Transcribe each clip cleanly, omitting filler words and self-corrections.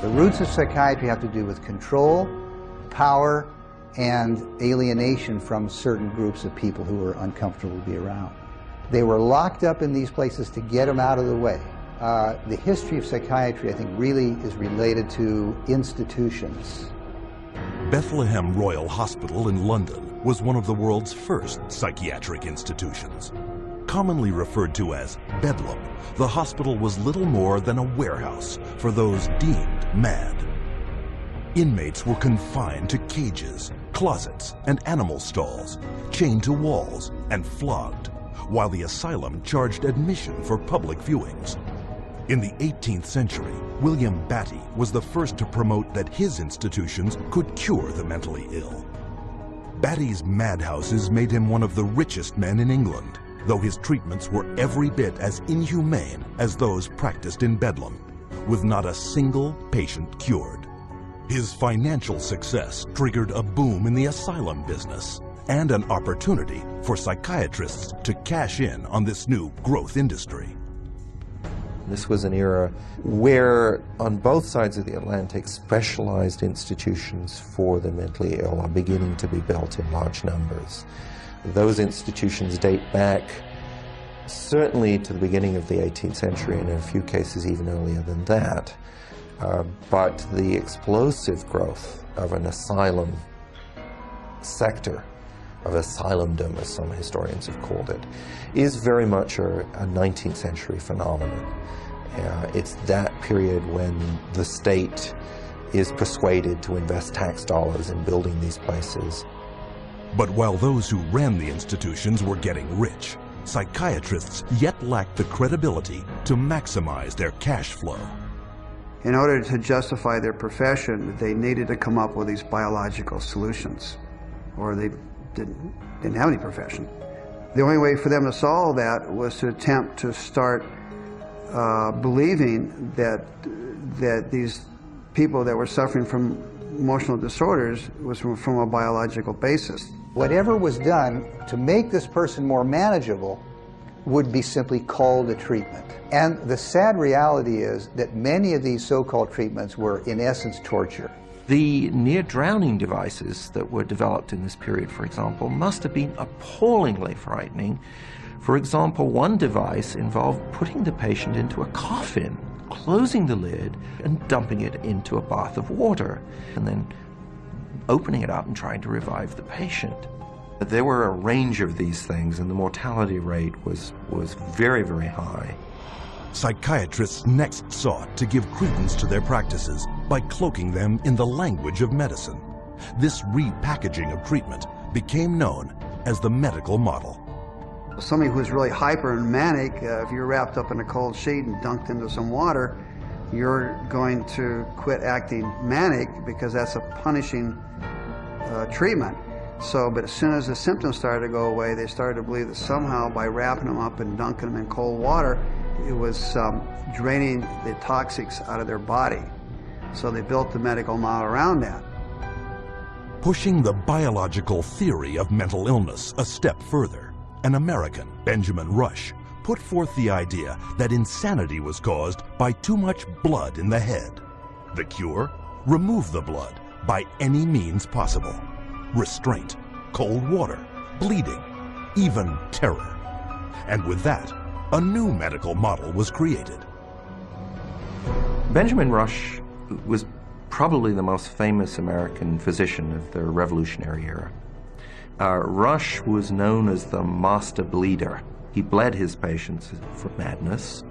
The roots of psychiatry have to do with control, power, and alienation from certain groups of people who were uncomfortable to be around. They were locked up in these places to get them out of the way. The history of psychiatry, I think, really is related to institutions. Bethlehem Royal Hospital in London was one of the world's first psychiatric institutions. Commonly referred to as Bedlam, the hospital was little more than a warehouse for those deemed mad. Inmates were confined to cages, closets, and animal stalls, chained to walls and flogged, while the asylum charged admission for public viewings. In the 18th century, William Batty was the first to promote that his institutions could cure the mentally ill. Batty's madhouses made him one of the richest men in England, though his treatments were every bit as inhumane as those practiced in Bedlam, with not a single patient cured. His financial success triggered a boom in the asylum business and an opportunity for psychiatrists to cash in on this new growth industry. This was an era where, on both sides of the Atlantic, specialized institutions for the mentally ill are beginning to be built in large numbers. Those institutions date back certainly to the beginning of the 18th century, and in a few cases even earlier than that. But the explosive growth of an asylum sector, of asylumdom, as some historians have called it, is very much a 19th century phenomenon. It's that period when the state is persuaded to invest tax dollars in building these places. But while those who ran the institutions were getting rich, psychiatrists yet lacked the credibility to maximize their cash flow. In order to justify their profession, they needed to come up with these biological solutions, or they didn't have any profession. The only way for them to solve that was to attempt to start believing that these people that were suffering from emotional disorders was from a biological basis. Whatever was done to make this person more manageable would be simply called a treatment. And the sad reality is that many of these so-called treatments were, in essence, torture. The near-drowning devices that were developed in this period, for example, must have been appallingly frightening. For example, one device involved putting the patient into a coffin, closing the lid, and dumping it into a bath of water, and then opening it up and trying to revive the patient. There were a range of these things, and the mortality rate was very, very high. Psychiatrists next sought to give credence to their practices by cloaking them in the language of medicine. This repackaging of treatment became known as the medical model. Somebody who's really hyper and manic, if you're wrapped up in a cold sheet and dunked into some water, you're going to quit acting manic because that's a punishing treatment. But as soon as the symptoms started to go away, they started to believe that somehow by wrapping them up and dunking them in cold water, it was draining the toxics out of their body. So they built the medical model around that. Pushing the biological theory of mental illness a step further, an American, Benjamin Rush, put forth the idea that insanity was caused by too much blood in the head. The cure? Remove the blood by any means possible. Restraint, cold water, bleeding, even terror. And with that, a new medical model was created. Benjamin Rush was probably the most famous American physician of the Revolutionary era. Rush was known as the master bleeder. He bled his patients for madness.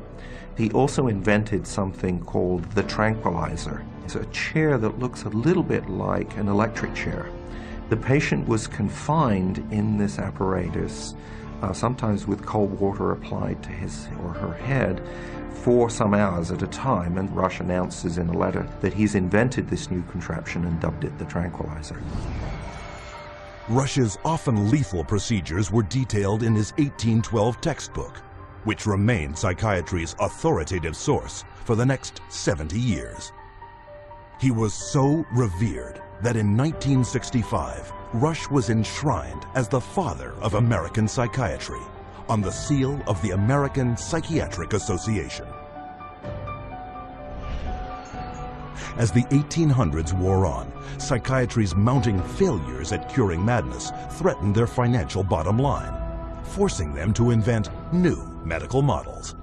He also invented something called the tranquilizer. It's a chair that looks a little bit like an electric chair. The patient was confined in this apparatus, sometimes with cold water applied to his or her head, for some hours at a time, and Rush announces in a letter that he's invented this new contraption and dubbed it the tranquilizer. Rush's often lethal procedures were detailed in his 1812 textbook, which remained psychiatry's authoritative source for the next 70 years. He was so revered that in 1965, Rush was enshrined as the father of American psychiatry on the seal of the American Psychiatric Association. As the 1800s wore on, psychiatry's mounting failures at curing madness threatened their financial bottom line, forcing them to invent new medical models.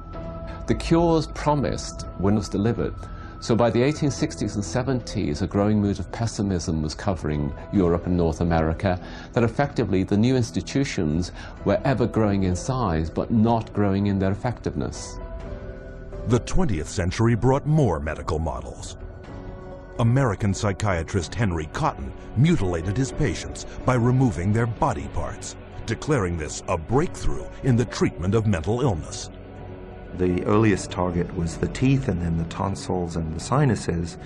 The cures promised when it was delivered. So by the 1860s and 70s, a growing mood of pessimism was covering Europe and North America, that effectively the new institutions were ever growing in size, but not growing in their effectiveness. The 20th century brought more medical models. American psychiatrist Henry Cotton mutilated his patients by removing their body parts, declaring this a breakthrough in the treatment of mental illness. The earliest target was the teeth and then the tonsils and the sinuses.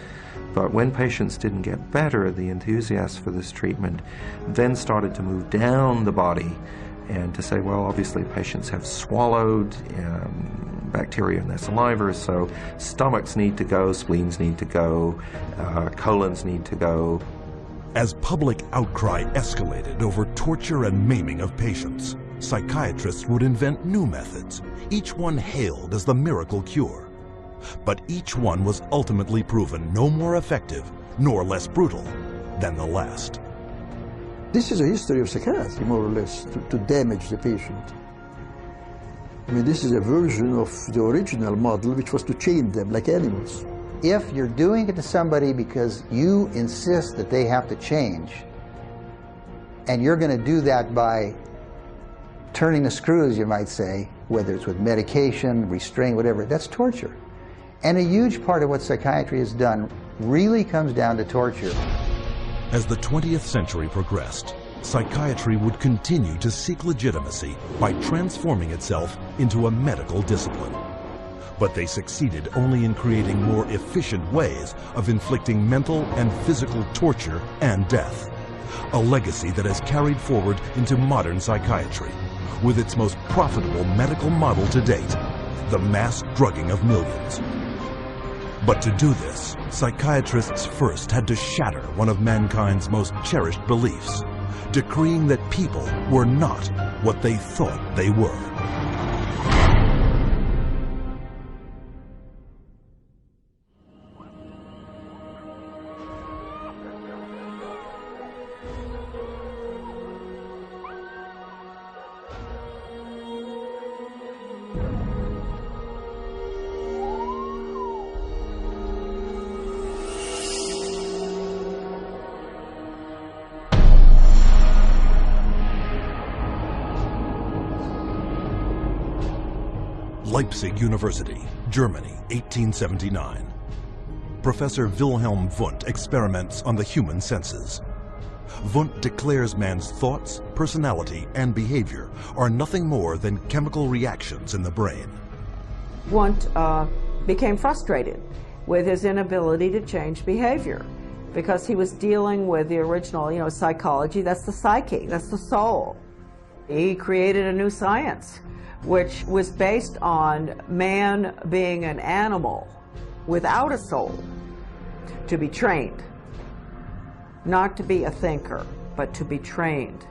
But when patients didn't get better, the enthusiasts for this treatment then started to move down the body and to say, well, obviously patients have swallowed bacteria in their saliva, so stomachs need to go, spleens need to go, colons need to go. As public outcry escalated over torture and maiming of patients, psychiatrists would invent new methods, each one hailed as the miracle cure. But each one was ultimately proven no more effective nor less brutal than the last. This is a history of psychiatry, more or less, to damage the patient. I mean, this is a version of the original model, which was to chain them like animals. If you're doing it to somebody because you insist that they have to change, and you're going to do that by turning the screws, you might say, whether it's with medication, restraint, whatever, that's torture. And a huge part of what psychiatry has done really comes down to torture. As the 20th century progressed, psychiatry would continue to seek legitimacy by transforming itself into a medical discipline. But they succeeded only in creating more efficient ways of inflicting mental and physical torture and death, a legacy that has carried forward into modern psychiatry, with its most profitable medical model to date, the mass drugging of millions. But to do this, psychiatrists first had to shatter one of mankind's most cherished beliefs, decreeing that people were not what they thought they were. Leipzig University, Germany, 1879. Professor Wilhelm Wundt experiments on the human senses. Wundt declares man's thoughts, personality, and behavior are nothing more than chemical reactions in the brain. Wundt became frustrated with his inability to change behavior because he was dealing with the original, psychology. That's the psyche, that's the soul. He created a new science, which was based on man being an animal without a soul, to be trained. Not to be a thinker, but to be trained.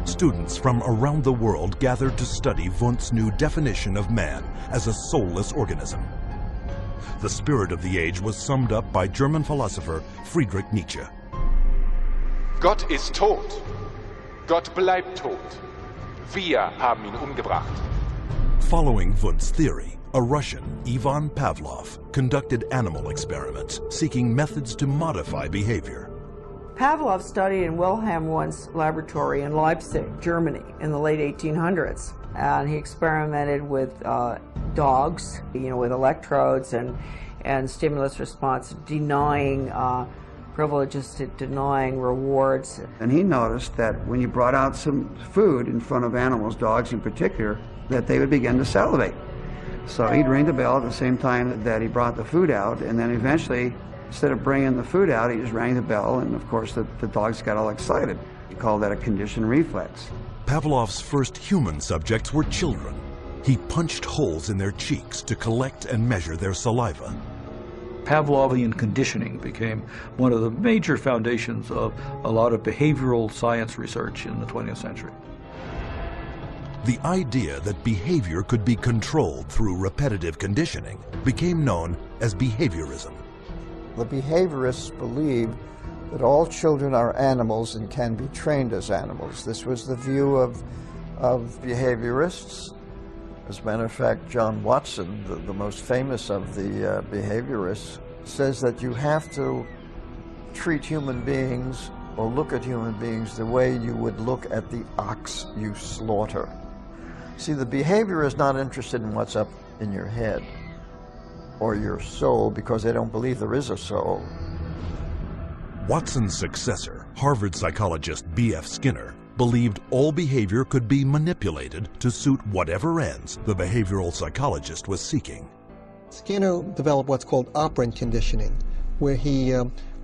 Students from around the world gathered to study Wundt's new definition of man as a soulless organism. The spirit of the age was summed up by German philosopher Friedrich Nietzsche. Gott ist tot. Gott bleibt tot. Wir haben ihn umgebracht. Following Wundt's theory, a Russian, Ivan Pavlov, conducted animal experiments seeking methods to modify behavior. Pavlov studied in Wilhelm Wundt's laboratory in Leipzig, Germany, in the late 1800s. And he experimented with dogs, with electrodes and stimulus response, denying privileges to denying rewards. And he noticed that when you brought out some food in front of animals, dogs in particular, that they would begin to salivate. So he'd ring the bell at the same time that he brought the food out, and then eventually, instead of bringing the food out, he just rang the bell, and of course the dogs got all excited. He called that a conditioned reflex. Pavlov's first human subjects were children. He punched holes in their cheeks to collect and measure their saliva. Pavlovian conditioning became one of the major foundations of a lot of behavioral science research in the 20th century. The idea that behavior could be controlled through repetitive conditioning became known as behaviorism. The behaviorists believed that all children are animals and can be trained as animals. This was the view of behaviorists. As a matter of fact, John Watson, the most famous of the behaviorists, says that you have to treat human beings or look at human beings the way you would look at the ox you slaughter. See, the behavior is not interested in what's up in your head or your soul, because they don't believe there is a soul. Watson's successor, Harvard psychologist B.F. Skinner, believed all behavior could be manipulated to suit whatever ends the behavioral psychologist was seeking. Skinner developed what's called operant conditioning, where he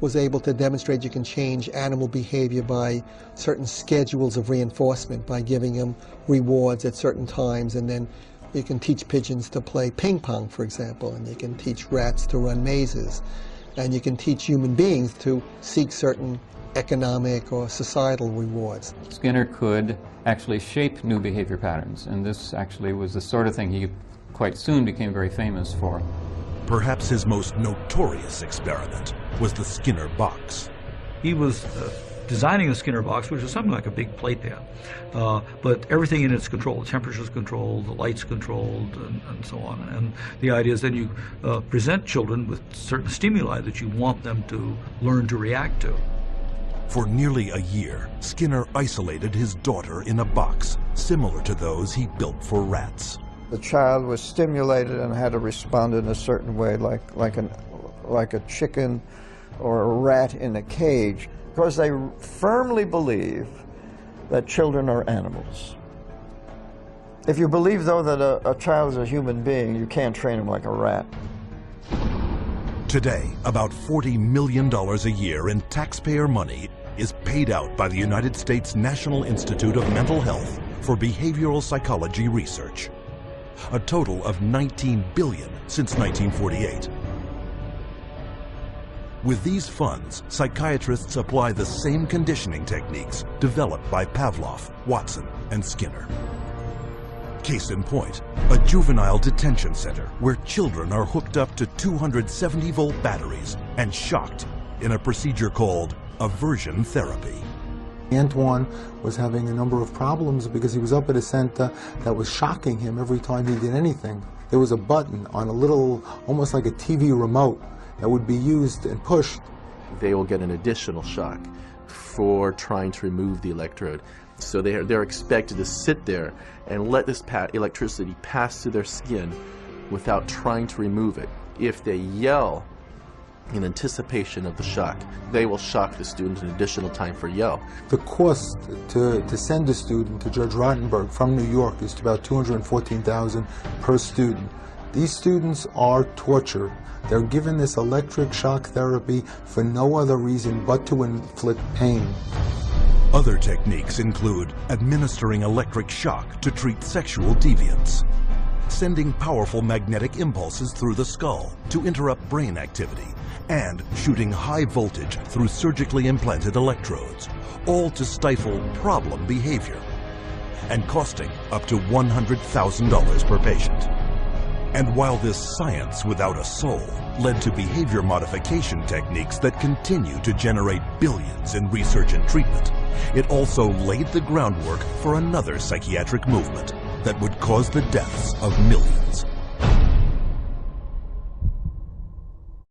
was able to demonstrate you can change animal behavior by certain schedules of reinforcement, by giving them rewards at certain times, and then you can teach pigeons to play ping pong, for example, and you can teach rats to run mazes, and you can teach human beings to seek certain economic or societal rewards. Skinner could actually shape new behavior patterns, and this actually was the sort of thing he quite soon became very famous for. Perhaps his most notorious experiment was the Skinner box. He was designing a Skinner box, which is something like a big playpen, but everything in it's controlled. The temperature's controlled, the light's controlled, and so on. And the idea is then you present children with certain stimuli that you want them to learn to react to. For nearly a year, Skinner isolated his daughter in a box similar to those he built for rats. The child was stimulated and had to respond in a certain way, like a chicken or a rat in a cage, because they firmly believe that children are animals. If you believe, though, that a child is a human being, you can't train him like a rat. Today, about $40 million a year in taxpayer money is paid out by the United States National Institute of Mental Health for behavioral psychology research. A total of $19 billion since 1948. With these funds, psychiatrists apply the same conditioning techniques developed by Pavlov, Watson, and Skinner. Case in point, a juvenile detention center where children are hooked up to 270-volt batteries and shocked in a procedure called aversion therapy. Antoine was having a number of problems because he was up at a center that was shocking him every time he did anything. There was a button on a little, almost like a TV remote, that would be used and pushed. They will get an additional shock for trying to remove the electrode. So they're expected to sit there and let this electricity pass through their skin without trying to remove it. If they yell in anticipation of the shock, they will shock the student an additional time for yell. The cost to send a student to Judge Rottenberg from New York is about $214,000 per student. These students are tortured. They're given this electric shock therapy for no other reason but to inflict pain. Other techniques include administering electric shock to treat sexual deviance, sending powerful magnetic impulses through the skull to interrupt brain activity, and shooting high voltage through surgically implanted electrodes, all to stifle problem behavior, and costing up to $100,000 per patient. And while this science without a soul led to behavior modification techniques that continue to generate billions in research and treatment, it also laid the groundwork for another psychiatric movement that would cause the deaths of millions.